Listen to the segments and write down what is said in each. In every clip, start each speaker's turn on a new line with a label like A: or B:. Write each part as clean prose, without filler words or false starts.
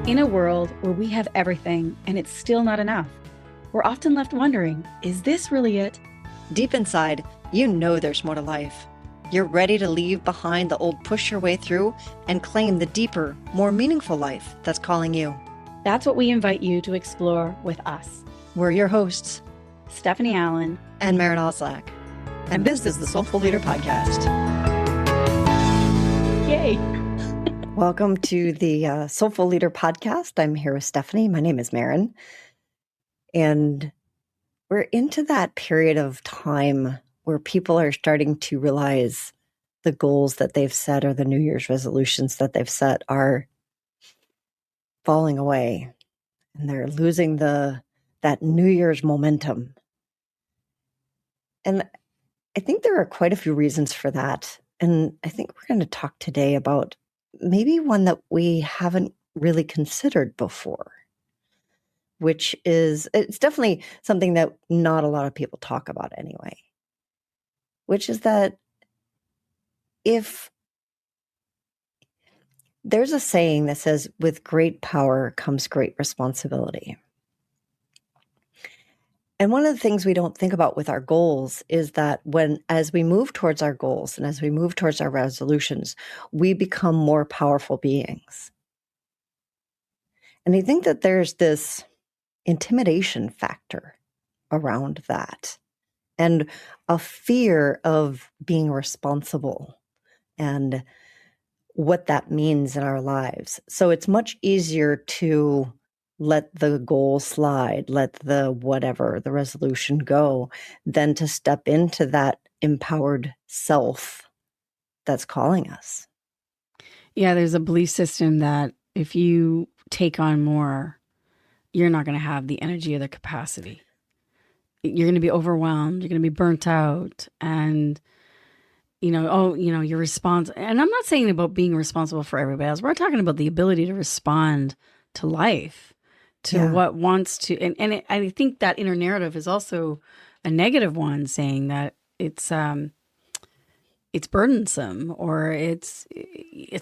A: In a world where we have everything and it's still not enough, we're often left wondering, is this really it?
B: Deep inside, you know there's more to life. You're ready to leave behind the old push your way through and claim the deeper, more meaningful life that's calling you.
A: That's what we invite you to explore with us.
B: We're your hosts,
A: Stephanie Allen
B: and Maren. And this is the Soulful Leader Podcast.
A: Yay!
B: Welcome to the Soulful Leader Podcast. I'm here with Stephanie. My name is Maren. And we're into that period of time where people are starting to realize the goals that they've set or the New Year's resolutions that they've set are falling away. And they're losing that New Year's momentum. And I think there are quite a few reasons for that. And I think we're going to talk today about maybe one that we haven't really considered before, which is, it's definitely something that not a lot of people talk about anyway, which is that if there's a saying that says, with great power comes great responsibility. And one of the things we don't think about with our goals is that as we move towards our goals and as we move towards our resolutions, we become more powerful beings. And I think that there's this intimidation factor around that and a fear of being responsible and what that means in our lives. So it's much easier to let the goal slide, let the resolution go, than to step into that empowered self that's calling us.
A: Yeah, there's a belief system that if you take on more, you're not going to have the energy or the capacity. You're going to be overwhelmed. You're going to be burnt out. And, you're responsible. And I'm not saying about being responsible for everybody else. We're talking about the ability to respond to life, to what wants to. And I think that inner narrative is also a negative one, saying that it's burdensome or it's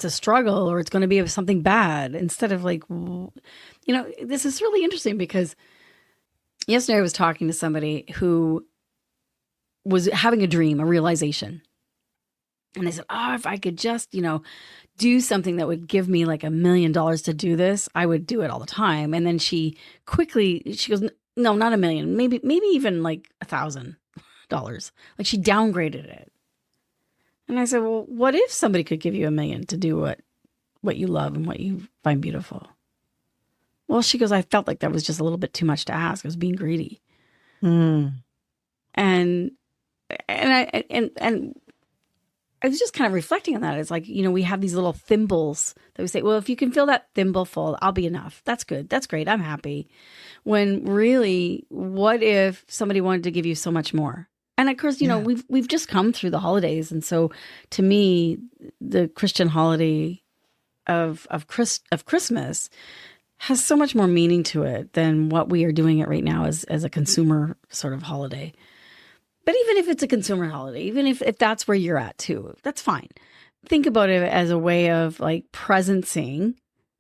A: a struggle or it's going to be something bad, instead of this is really interesting because yesterday I was talking to somebody who was having a dream, a realization. And they said, if I could just, do something that would give me like $1 million to do this, I would do it all the time. And then she goes, no, not $1 million, maybe even like $1,000. Like she downgraded it. And I said, well, what if somebody could give you $1 million to do what you love and what you find beautiful? Well, she goes, I felt like that was just a little bit too much to ask. I was being greedy. And I was just kind of reflecting on that. It's like, we have these little thimbles that we say, well, if you can fill that thimble full, I'll be enough. That's good. That's great. I'm happy. When really, what if somebody wanted to give you so much more? And of course, we've just come through the holidays. And so to me, the Christian holiday of Christmas has so much more meaning to it than what we are doing it right now as a consumer sort of holiday. But even if it's a consumer holiday, even if that's where you're at too, that's fine. Think about it as a way of like presencing,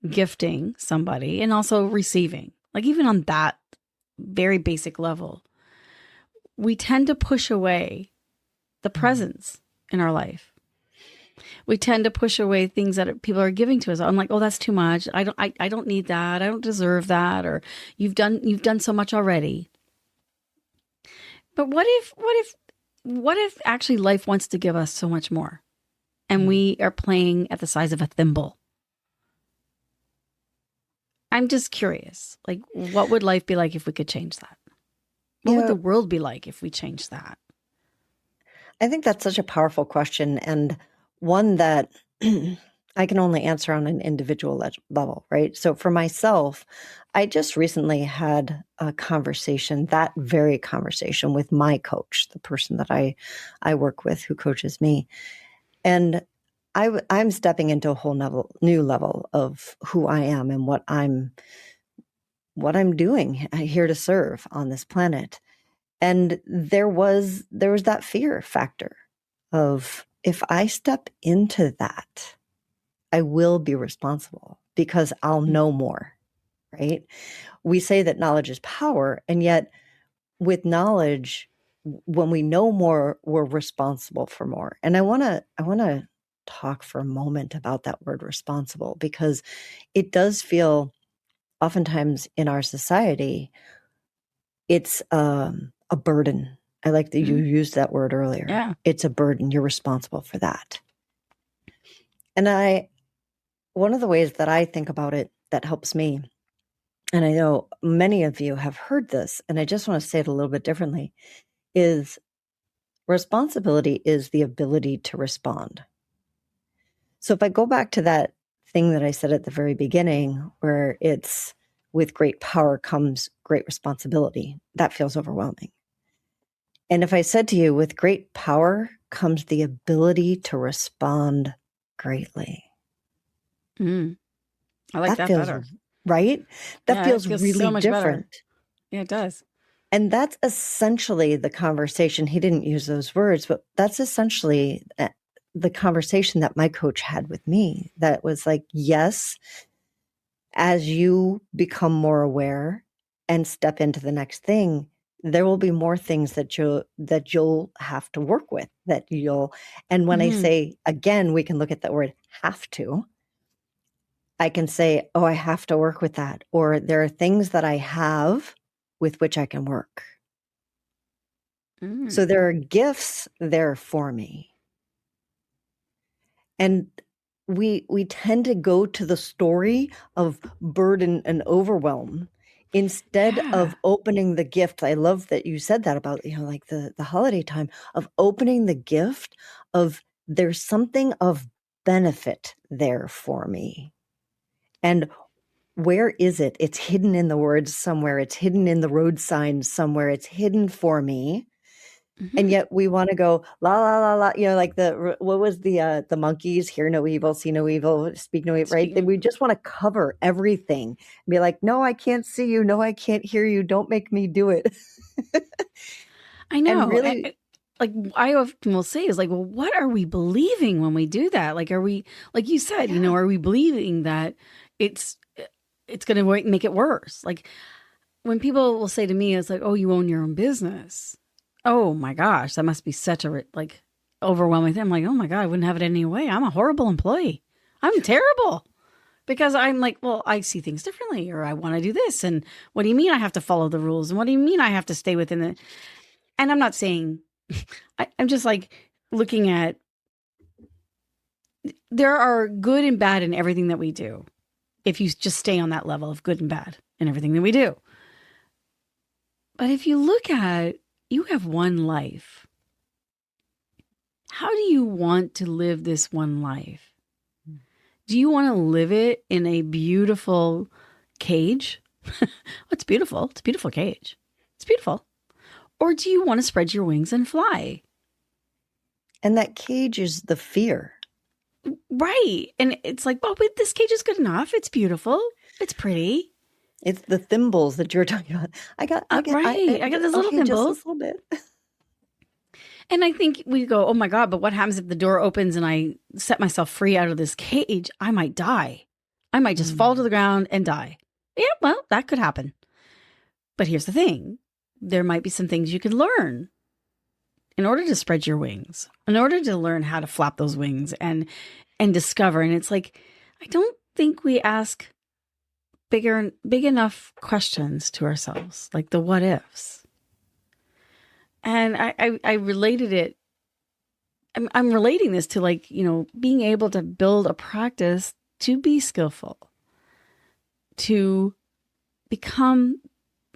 A: gifting somebody, and also receiving. Like even on that very basic level, we tend to push away the presents in our life. We tend to push away things that people are giving to us. I'm like, oh, that's too much. I don't need that. I don't deserve that. Or you've done so much already. But what if actually life wants to give us so much more, and we are playing at the size of a thimble? I'm just curious, like, what would life be like if we could change that? What would the world be like if we changed that?
B: I think that's such a powerful question, and one that I can only answer on an individual level, right? So for myself, I just recently had a conversation, that very conversation with my coach, the person that I work with who coaches me. And I'm stepping into a whole new level of who I am and what I'm doing here to serve on this planet. And there was that fear factor of, if I step into that, I will be responsible because I'll know more right? We say that knowledge is power, and yet with knowledge, when we know more, we're responsible for more. And I want to talk for a moment about that word responsible, because it does feel oftentimes in our society, it's a burden. I like that you used that word earlier.
A: Yeah.
B: It's a burden. You're responsible for that. And one of the ways that I think about it that helps me, and I know many of you have heard this, and I just want to say it a little bit differently, is responsibility is the ability to respond. So if I go back to that thing that I said at the very beginning, where it's with great power comes great responsibility, that feels overwhelming. And if I said to you, with great power comes the ability to respond greatly.
A: I like that
B: feels
A: better.
B: Right? That feels
A: it
B: really
A: so much
B: different.
A: Better. Yeah, it does.
B: And that's essentially the conversation. He didn't use those words, but that's essentially the conversation that my coach had with me. That was like, yes, as you become more aware and step into the next thing, there will be more things that you'll have to work with, and when I say, again, we can look at that word have to. I can say, oh, I have to work with that. Or there are things that I have with which I can work. So there are gifts there for me. And we tend to go to the story of burden and overwhelm instead of opening the gift. I love that you said that about, like the holiday time, of opening the gift of there's something of benefit there for me. And where is it? It's hidden in the words somewhere. It's hidden in the road signs somewhere. It's hidden for me. And yet we want to go la la la la, like what was the monkeys? Hear no evil, see no evil, speak no evil, right? We just want to cover everything and be like, no, I can't see you. No, I can't hear you. Don't make me do it.
A: I know.
B: And really,
A: I often will say is like, well, what are we believing when we do that? Like, are we, like you said, are we believing that it's going to make it worse? Like when people will say to me, it's like, oh, you own your own business. Oh my gosh, that must be such a overwhelming thing. I'm like, oh my God, I wouldn't have it any way. I'm a horrible employee. I'm terrible because I'm like, well, I see things differently, or I want to do this. And what do you mean I have to follow the rules? And what do you mean I have to stay within it? And I'm not saying, I'm just like looking at, there are good and bad in everything that we do. If you just stay on that level of good and bad in everything that we do. But if you look at, you have one life. How do you want to live this one life? Do you want to live it in a beautiful cage? It's beautiful. It's a beautiful cage. It's beautiful. Or do you want to spread your wings and fly?
B: And that cage is the fear.
A: Right. And it's like, well, this cage is good enough. It's beautiful. It's pretty.
B: It's the thimbles that you're talking about. I got
A: I got those little thimbles.
B: Just a little bit.
A: And I think we go, oh my God, but what happens if the door opens and I set myself free out of this cage? I might die. I might just fall to the ground and die. Yeah, well, that could happen. But here's the thing. There might be some things you could learn in order to spread your wings, in order to learn how to flap those wings and discover. And it's like, I don't think we ask big enough questions to ourselves, like the what ifs. And I related it. I'm relating this to being able to build a practice to be skillful, to become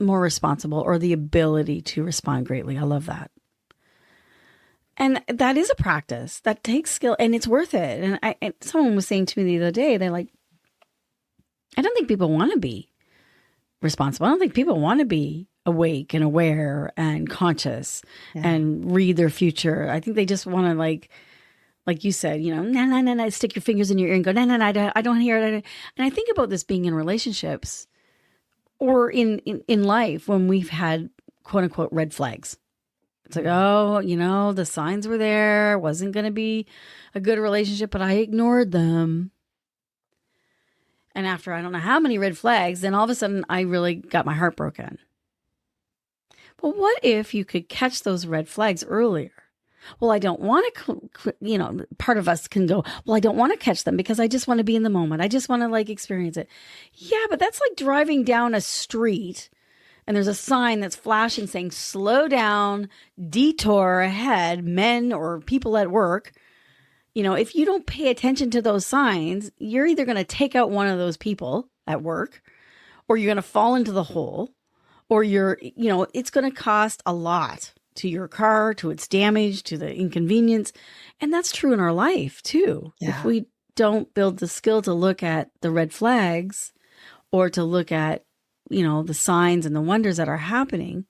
A: more responsible, or the ability to respond greatly. I love that. And that is a practice that takes skill, and it's worth it. And someone was saying to me the other day, they're like, I don't think people want to be responsible. I don't think people want to be awake and aware and conscious and read their future. I think they just want to like you said, nah, stick your fingers in your ear and go, nah, I don't hear it. And I think about this being in relationships or in life when we've had quote unquote red flags. It's like, oh, the signs were there. Wasn't going to be a good relationship, but I ignored them. And after I don't know how many red flags, then all of a sudden I really got my heart broken. But what if you could catch those red flags earlier? Well, I don't want to, part of us can go, well, I don't want to catch them because I just want to be in the moment. I just want to like experience it. Yeah, but that's like driving down a street and there's a sign that's flashing saying, slow down, detour ahead, men or people at work. If you don't pay attention to those signs, you're either going to take out one of those people at work or you're going to fall into the hole or it's going to cost a lot to your car, to its damage, to the inconvenience. And that's true in our life too.
B: Yeah.
A: If we don't build the skill to look at the red flags or to look at, the signs and the wonders that are happening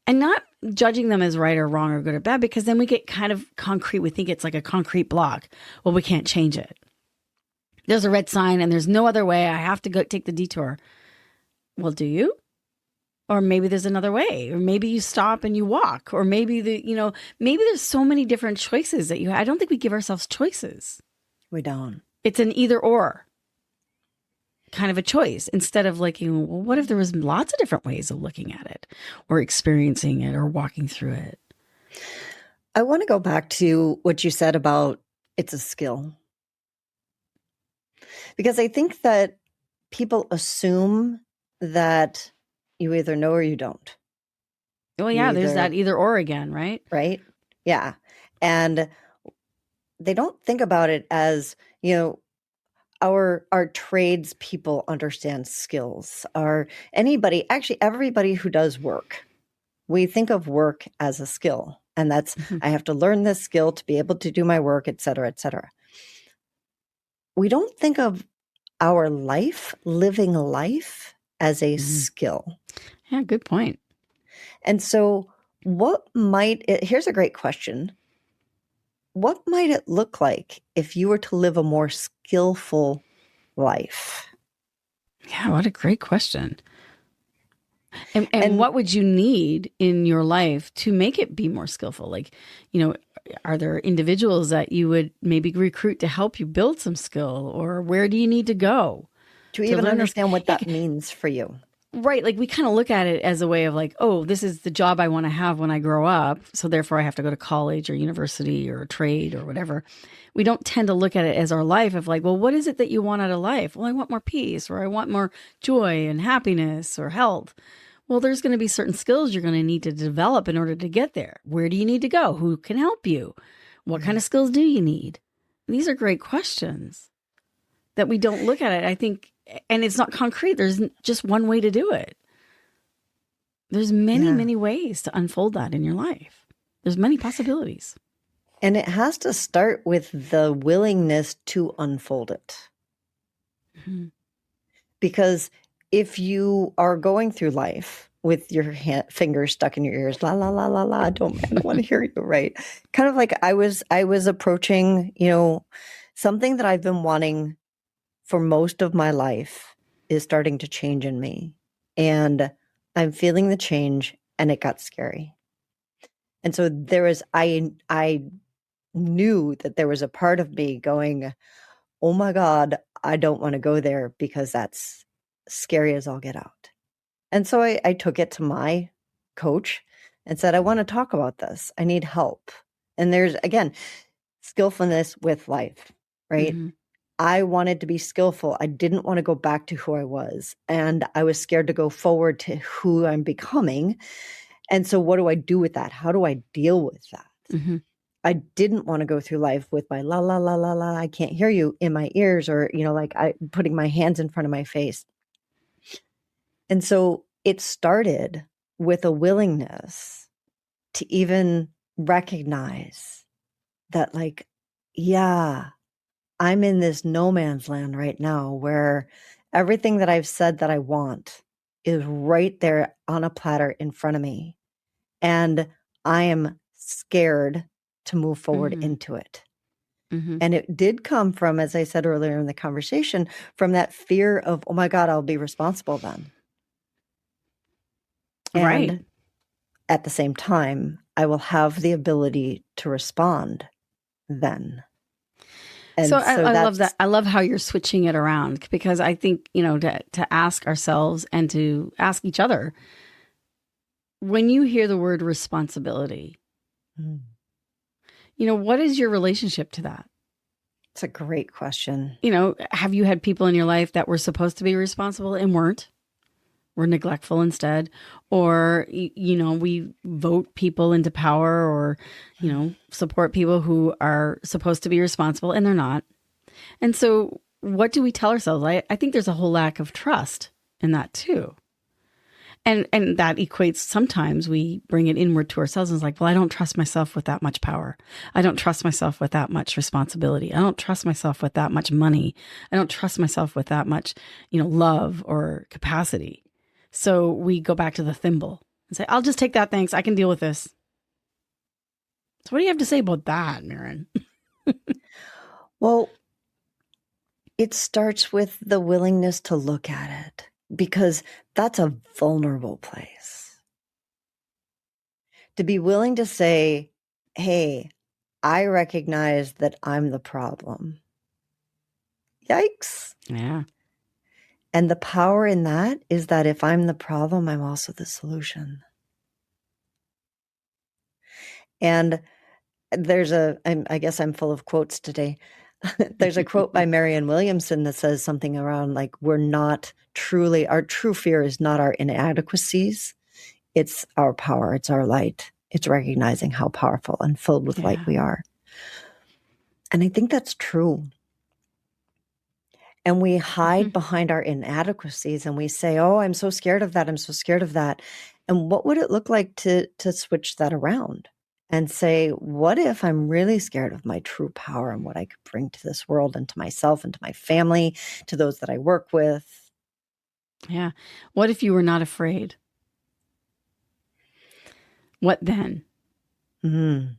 A: and not judging them as right or wrong or good or bad, because then we get kind of concrete. We think it's like a concrete block. Well, we can't change it. There's a red sign and there's no other way. I have to go take the detour. Well, do you? Or maybe there's another way, or maybe you stop and you walk, or maybe maybe there's so many different choices that I don't think we give ourselves choices.
B: We don't.
A: It's an either or kind of a choice instead of like, well, what if there was lots of different ways of looking at it or experiencing it or walking through it?
B: I want to go back to what you said about it's a skill. Because I think that people assume that you either know or you don't.
A: Well, yeah, there's that either or again, right?
B: Right? Yeah. And they don't think about it as, our trades people understand skills. Everybody who does work, we think of work as a skill. And that's, I have to learn this skill to be able to do my work, et cetera, et cetera. We don't think of our living life as a skill.
A: Yeah, good point.
B: And so here's a great question. What might it look like if you were to live a more skillful life?
A: Yeah, what a great question. And what would you need in your life to make it be more skillful? Like, are there individuals that you would maybe recruit to help you build some skill, or where do you need to go?
B: To even understand what that means for you.
A: Right. Like we kind of look at it as a way of like, oh, this is the job I want to have when I grow up. So therefore I have to go to college or university or a trade or whatever. We don't tend to look at it as our life of like, well, what is it that you want out of life? Well, I want more peace, or I want more joy and happiness or health. Well, there's going to be certain skills you're going to need to develop in order to get there. Where do you need to go? Who can help you? What kind of skills do you need? These are great questions that we don't look at it, I think. And it's not concrete. There's just one way to do it. There's many ways to unfold that in your life. There's many possibilities.
B: And it has to start with the willingness to unfold it. Mm-hmm. Because if you are going through life with your fingers stuck in your ears, la, la, la, la, la, I don't want to hear you, right? Kind of like I was approaching, something that I've been wanting for most of my life is starting to change in me. And I'm feeling the change, and it got scary. And so I knew that there was a part of me going, oh my God, I don't want to go there because that's scary as all get out. And so I took it to my coach and said, I want to talk about this. I need help. And there's, again, skillfulness with life, right? Mm-hmm. I wanted to be skillful. I didn't want to go back to who I was. And I was scared to go forward to who I'm becoming. And so what do I do with that? How do I deal with that? Mm-hmm. I didn't want to go through life with my la, la, la, la, la, I can't hear you in my ears, or, like I putting my hands in front of my face. And so it started with a willingness to even recognize that, like, yeah, I'm in this no man's land right now where everything that I've said that I want is right there on a platter in front of me. And I am scared to move forward into it. Mm-hmm. And it did come from, as I said earlier in the conversation, from that fear of, oh my God, I'll be responsible then. And right. At the same time, I will have the ability to respond then.
A: So
B: And so
A: I love that.
B: that's
A: I love how you're switching it around because I think, to ask ourselves and to ask each other, when you hear the word responsibility,
B: mm,
A: what is your relationship to that?
B: it's a great question.
A: Have you had people in your life that were supposed to be responsible and weren't? Were neglectful instead? Or, we vote people into power or, support people who are supposed to be responsible and they're not. And so what do we tell ourselves? I think there's a whole lack of trust in that too. And that equates, sometimes we bring it inward to ourselves and it's like, well, I don't trust myself with that much power. I don't trust myself with that much responsibility. I don't trust myself with that much money. I don't trust myself with that much, love or capacity. So we go back to the thimble and say, I'll just take that. Thanks. I can deal with this. So what do you have to say about that, Maren?
B: Well, it starts with the willingness to look at it, because that's a vulnerable place. To be willing to say, hey, I recognize that I'm the problem. Yikes.
A: Yeah.
B: And the power in that is that if I'm the problem, I'm also the solution. And I guess I'm full of quotes today. There's a quote by Marianne Williamson that says something around like, our true fear is not our inadequacies. It's our power. It's our light. It's recognizing how powerful and filled with light we are. And I think that's true. And we hide behind our inadequacies and we say, oh, I'm so scared of that. I'm so scared of that. And what would it look like to switch that around and say, what if I'm really scared of my true power and what I could bring to this world and to myself and to my family, to those that I work with?
A: Yeah. What if you were not afraid? What then?
B: Mm.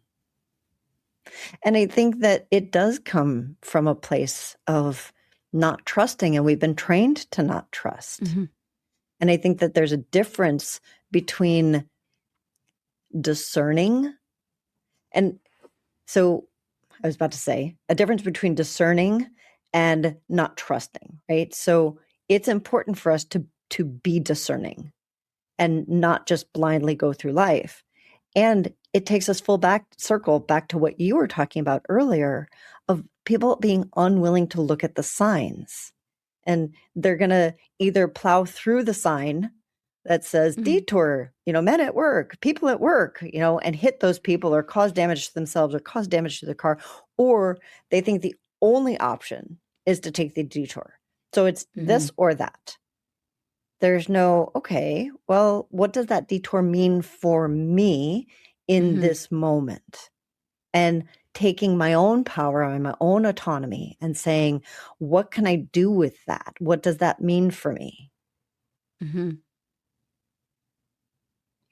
B: And I think that it does come from a place of not trusting, and we've been trained to not trust. And I think that there's a difference between discerning. And so I was about to say a difference between discerning and not trusting, right? So it's important for us to be discerning and not just blindly go through life. And it takes us circle back to what you were talking about earlier of people being unwilling to look at the signs. And they're going to either plow through the sign that says detour, men at work, people at work, and hit those people or cause damage to themselves or cause damage to their car. Or they think the only option is to take the detour. So it's this or that. There's no, okay, well, what does that detour mean for me in this moment? And taking my own power and my own autonomy and saying, what can I do with that? What does that mean for me?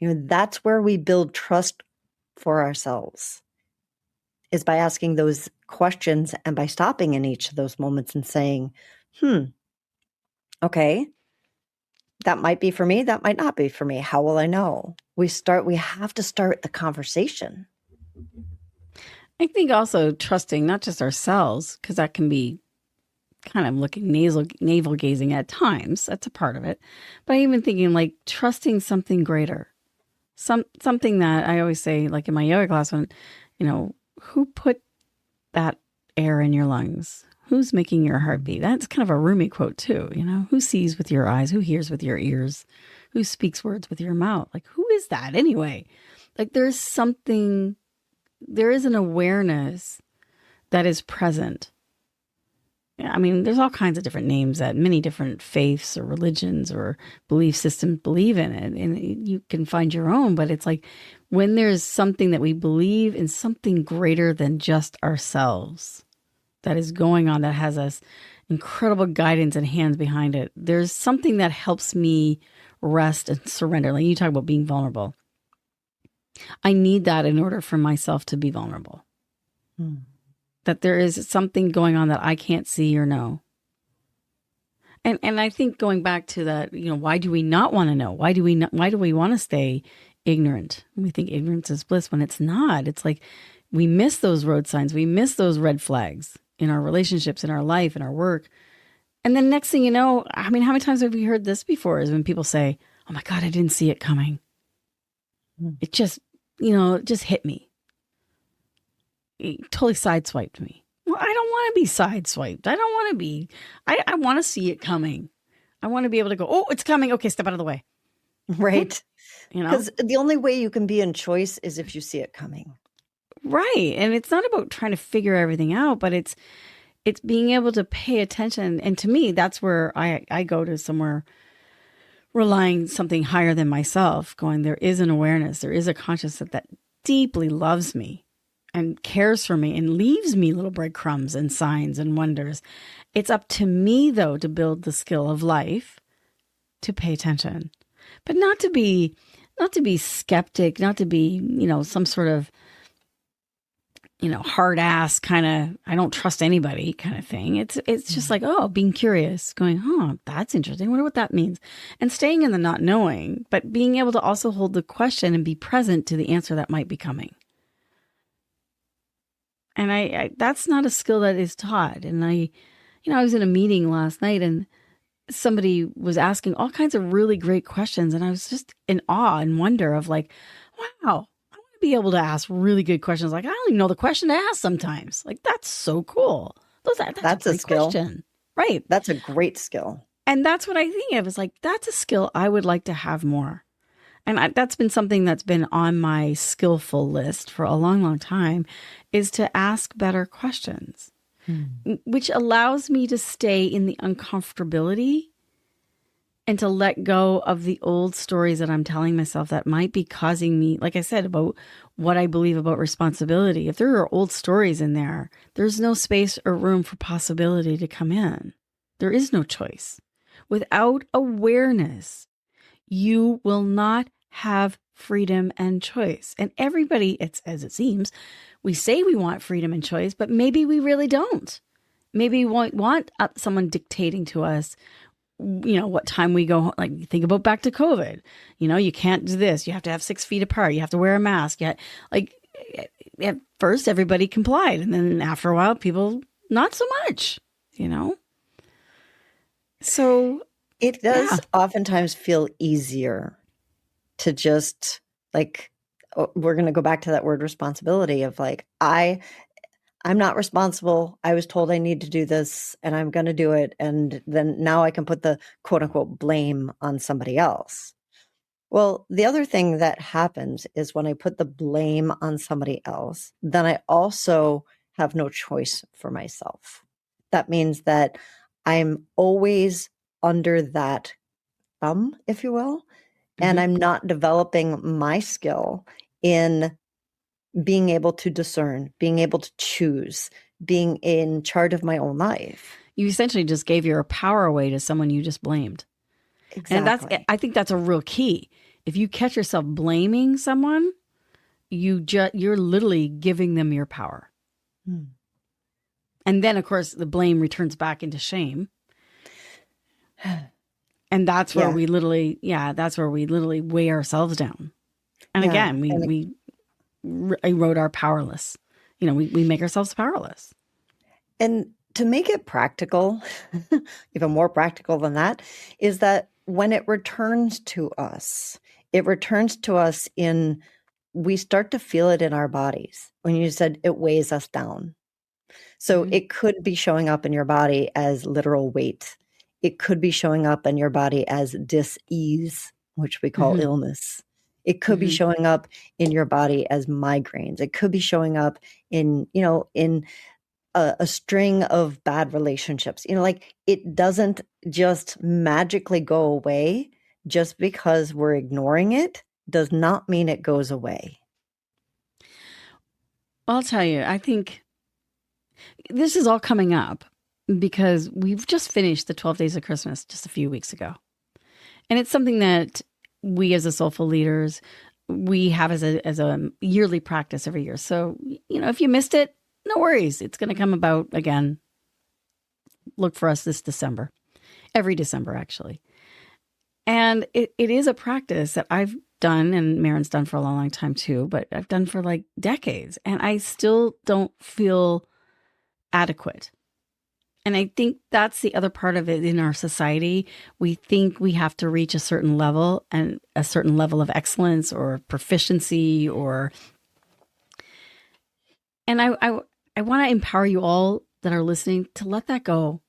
B: That's where we build trust for ourselves, is by asking those questions and by stopping in each of those moments and saying, okay, that might be for me. That might not be for me. How will I know? We have to start the conversation.
A: I think also trusting not just ourselves, because that can be kind of looking navel gazing at times. That's a part of it. But even thinking like trusting something greater, something that I always say, like in my yoga class, when, who put that air in your lungs? Who's making your heart beat? That's kind of a Rumi quote too. Who sees with your eyes? Who hears with your ears? Who speaks words with your mouth? Like, who is that anyway? Like, there is an awareness that is present. I mean, there's all kinds of different names that many different faiths or religions or belief systems believe in it. And you can find your own, but it's like when there's something that we believe in, something greater than just ourselves that is going on, that has us incredible guidance and hands behind it. There's something that helps me rest and surrender. Like you talk about being vulnerable. I need that in order for myself to be vulnerable. That there is something going on that I can't see or know. And I think going back to that, why do we not want to know? Why do we want to stay ignorant? We think ignorance is bliss when it's not. It's like we miss those road signs. We miss those red flags. in our relationships, in our life, in our work. And then next thing you know, I mean, how many times have we heard this before is when people say, oh my God, I didn't see it coming. It just, it just hit me. It totally sideswiped me. Well, I don't want to be sideswiped. I don't want to be, I want to see it coming. I want to be able to go, oh, it's coming. Okay, step out of the way.
B: Right. Because the only way you can be in choice is if you see it coming.
A: Right. And it's not about trying to figure everything out, but it's being able to pay attention. And to me, that's where I go to somewhere relying something higher than myself, going, there is an awareness, there is a consciousness that deeply loves me and cares for me and leaves me little breadcrumbs and signs and wonders. It's up to me, though, to build the skill of life to pay attention, but not to be skeptic, not to be, some sort of, hard ass kind of, I don't trust anybody kind of thing. It's just like, oh, being curious, going, oh, that's interesting. I wonder what that means. And staying in the not knowing, but being able to also hold the question and be present to the answer that might be coming. And I that's not a skill that is taught. And I was in a meeting last night and somebody was asking all kinds of really great questions. And I was just in awe and wonder of like, wow, I want to be able to ask really good questions. Like, I don't even know the question to ask sometimes. Like, that's so cool. That's a skill. Question. Right.
B: That's a great skill.
A: And that's what I think of. It's like, that's a skill I would like to have more. And that's been something that's been on my skillful list for a long, long time, is to ask better questions, which allows me to stay in the uncomfortability and to let go of the old stories that I'm telling myself that might be causing me, like I said, about what I believe about responsibility. If there are old stories in there, there's no space or room for possibility to come in. There is no choice. Without awareness, you will not have freedom and choice. And everybody, it's as it seems, we say we want freedom and choice, but maybe we really don't. Maybe we want someone dictating to us, what time we go home. Like, think about back to COVID. You can't do this. You have to have 6 feet apart. You have to wear a mask. At first, everybody complied. And then after a while, people, not so much, So
B: it does oftentimes feel easier to just we're going to go back to that word responsibility of like, I'm not responsible. I was told I need to do this and I'm going to do it. And then now I can put the quote unquote blame on somebody else. Well, the other thing that happens is when I put the blame on somebody else, then I also have no choice for myself. That means that I'm always under that thumb, if you will, and I'm not developing my skill in being able to discern, being able to choose, being in charge of my own life.
A: You essentially just gave your power away to someone you just blamed.
B: Exactly.
A: And I think that's a real key. If you catch yourself blaming someone, you're literally giving them your power. And then, of course, the blame returns back into shame. And that's where we literally weigh ourselves down. And again, we erode our powerless. We make ourselves powerless.
B: And to make it practical, even more practical than that, is that when it returns to us we start to feel it in our bodies. When you said it weighs us down. So it could be showing up in your body as literal weight. It could be showing up in your body as dis-ease, which we call illness. It could be showing up in your body as migraines. It could be showing up in a string of bad relationships. It doesn't just magically go away. Just because we're ignoring it does not mean it goes away.
A: I'll tell you, I think this is all coming up because we've just finished the 12 Days of Christmas just a few weeks ago. And it's something that we as a Soulful leaders, we have as a yearly practice every year. So, if you missed it, no worries. It's going to come about again. Look for us this December, every December, actually. And it is a practice that I've done, and Maren's done for a long, long time too, but I've done for like decades. And I still don't feel adequate. And I think that's the other part of it in our society. We think we have to reach a certain level and a certain level of excellence or proficiency and I want to empower you all that are listening to let that go.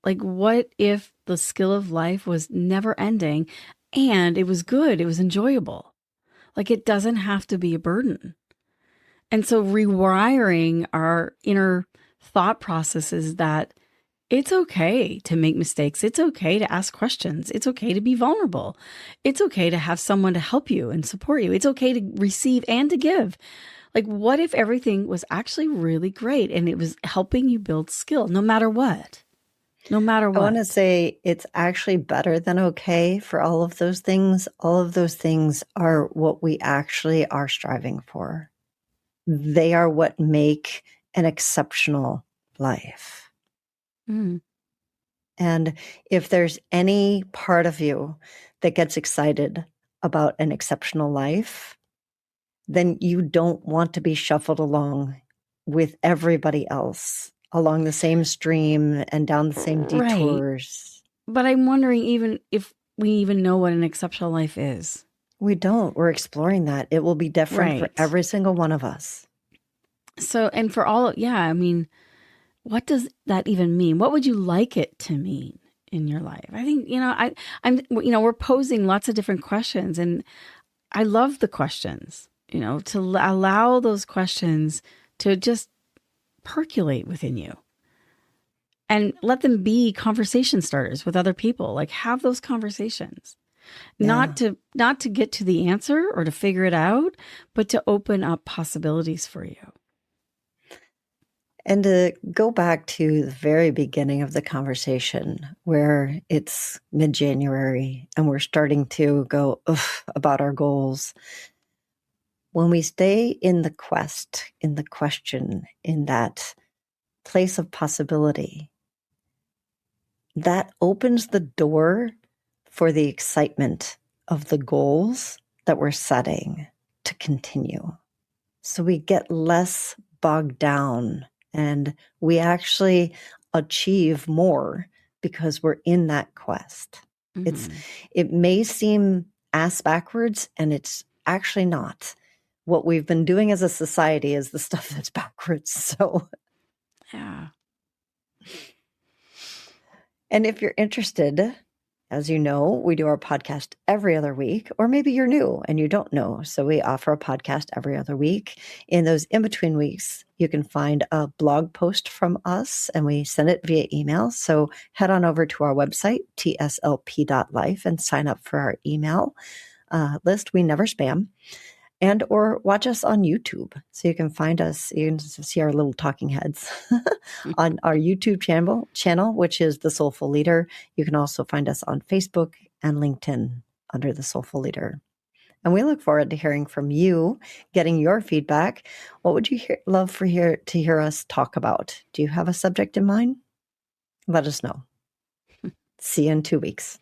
A: Like, what if the skill of life was never ending and it was good, it was enjoyable? Like, it doesn't have to be a burden. And so rewiring our inner thought processes that it's okay to make mistakes. It's okay to ask questions. It's okay to be vulnerable. It's okay to have someone to help you and support you. It's okay to receive and to give. Like, what if everything was actually really great and it was helping you build skill no matter what? No matter what.
B: I want to say it's actually better than okay for all of those things. All of those things are what we actually are striving for. They are what make an exceptional life.
A: Mm.
B: And if there's any part of you that gets excited about an exceptional life, then you don't want to be shuffled along with everybody else along the same stream and down the same detours.
A: Right. But I'm wondering even if we even know what an exceptional life is.
B: We don't. We're exploring that. It will be different for every single one of us. So,
A: and for all, I mean, what does that even mean? What would you like it to mean in your life? I think, we're posing lots of different questions, and I love the questions, to allow those questions to just percolate within you and let them be conversation starters with other people. Like, have those conversations, not to get to the answer or to figure it out, but to open up possibilities for you.
B: And to go back to the very beginning of the conversation where it's mid-January and we're starting to go about our goals. When we stay in the quest, in the question, in that place of possibility, that opens the door for the excitement of the goals that we're setting to continue. So we get less bogged down and we actually achieve more because we're in that quest. Mm-hmm. It may seem ass backwards, and it's actually not. What we've been doing as a society is the stuff that's backwards. So,
A: yeah.
B: And if you're interested, as you know, we do our podcast every other week, or maybe you're new and you don't know. So we offer a podcast every other week. In those in-between weeks, you can find a blog post from us and we send it via email. So head on over to our website, tslp.life, and sign up for our email list. We never spam. And or watch us on YouTube. So you can find us, you can see our little talking heads on our YouTube channel, which is The Soulful Leader. You can also find us on Facebook and LinkedIn under The Soulful Leader. And we look forward to hearing from you, getting your feedback. What would you love to hear us talk about? Do you have a subject in mind? Let us know. See you in 2 weeks.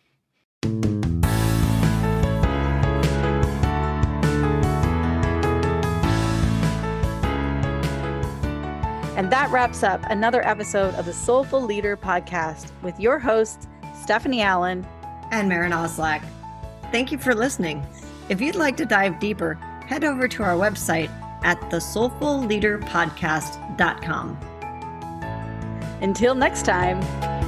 A: And that wraps up another episode of the Soulful Leader podcast with your hosts, Stephanie Allen
B: and Maren. Thank you for listening. If you'd like to dive deeper, head over to our website at thesoulfulleaderpodcast.com.
A: Until next time.